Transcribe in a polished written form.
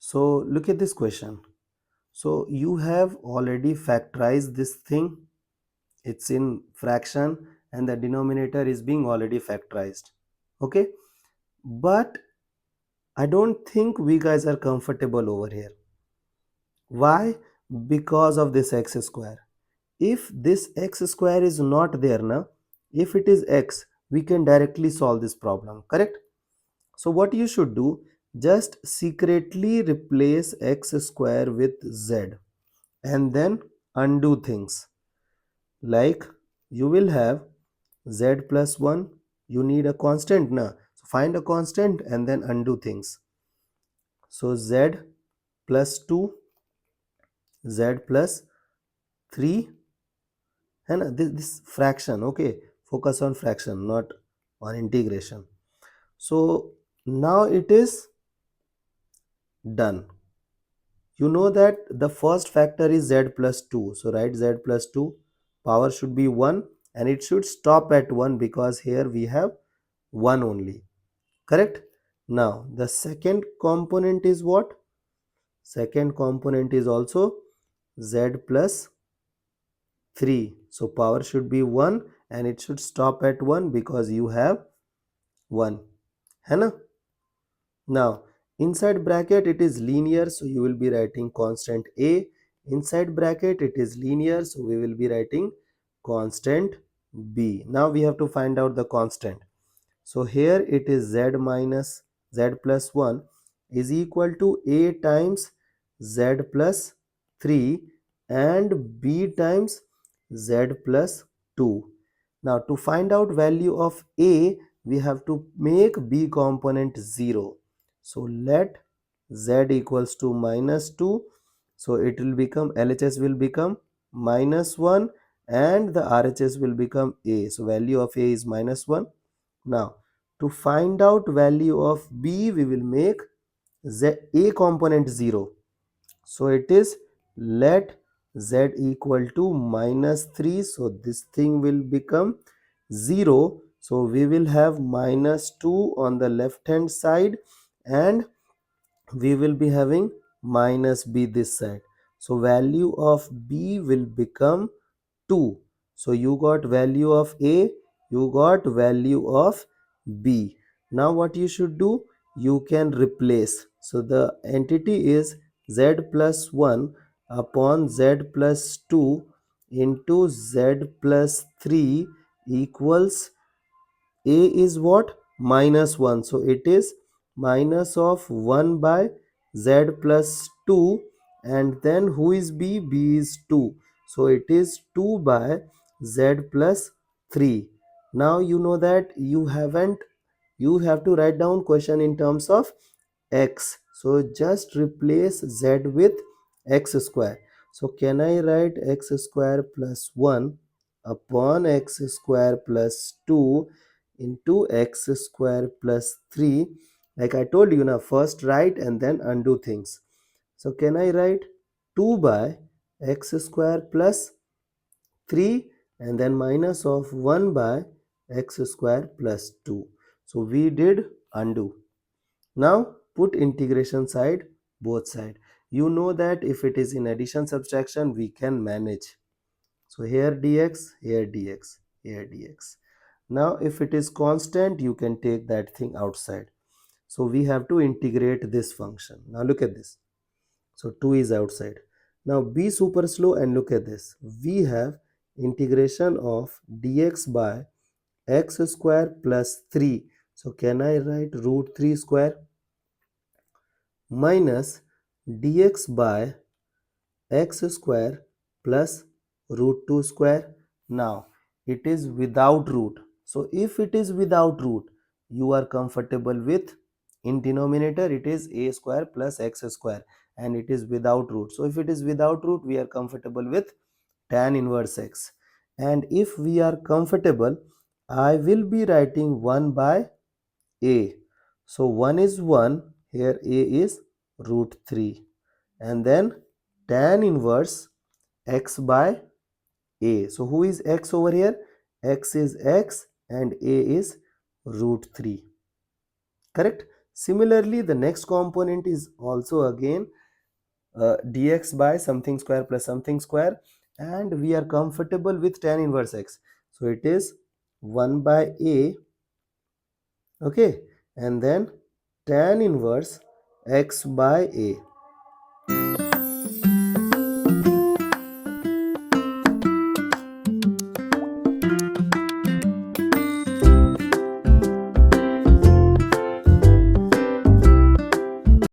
So look at this question. So you have already factorized this thing. It's in fraction and the denominator is being already factorized. Okay, but I don't think we guys are comfortable over here. Why? Because of this x square. If this x square is not there now, if it is x, we can directly solve this problem, correct? So what you should do, just secretly replace x square with z and then undo things. Like you will have z plus 1, you need a constant now. So find a constant and then undo things. So z plus 2, z plus 3, and this fraction, okay, focus on fraction, not on integration. So now it is done. You know that the first factor is z plus 2, so write z plus 2, power should be 1 and it should stop at 1 because here we have 1 only, correct? Now the second component is what? Second component is also z plus 3, so power should be 1 and it should stop at 1 because you have 1, है ना? Now inside bracket it is linear, so you will be writing constant a. Inside bracket it is linear, so we will be writing constant b. Now we have to find out the constant. So here it is z minus z plus 1 is equal to a times z plus 3 and b times z plus 2. Now to find out value of a, we have to make b component 0. So let z equals to minus 2. So it will become, LHS will become minus 1 and the RHS will become a. So value of a is minus 1. Now to find out value of b, we will make a component 0. So it is let z equal to minus 3. So this thing will become 0. So we will have minus 2 on the left hand side and we will be having minus b this side. So value of b will become 2. So you got value of a, you got value of b. Now what you should do, you can replace. So the entity is z plus 1 upon z plus 2 into z plus 3 equals a is what? Minus 1. So it is minus of 1 by z plus 2 and then who is b? B is 2. So it is 2 by z plus 3. Now you know that you have to write down question in terms of x. So just replace z with x square. So can I write x square plus 1 upon x square plus 2 into x square plus 3? Like I told you now, first write and then undo things. So can I write 2 by x square plus 3 and then minus of 1 by x square plus 2. So we did undo. Now put integration side, both side. You know that if it is in addition subtraction, we can manage. So here dx, here dx, here dx. Now if it is constant, you can take that thing outside. So we have to integrate this function. Now look at this. So 2 is outside. Now be super slow and look at this. We have integration of dx by x square plus 3. So can I write root 3 square minus dx by x square plus root 2 square. Now it is without root. So if it is without root, you are comfortable with, in denominator it is a square plus x square and it is without root. So if it is without root, we are comfortable with tan inverse x. And if we are comfortable, I will be writing 1 by a. So 1 is 1, here a is root 3 and then tan inverse x by a. So who is x over here? X is x and a is root 3. Correct? Similarly, the next component is also again dx by something square plus something square, and we are comfortable with tan inverse x. So it is 1 by a, okay, and then tan inverse x by a.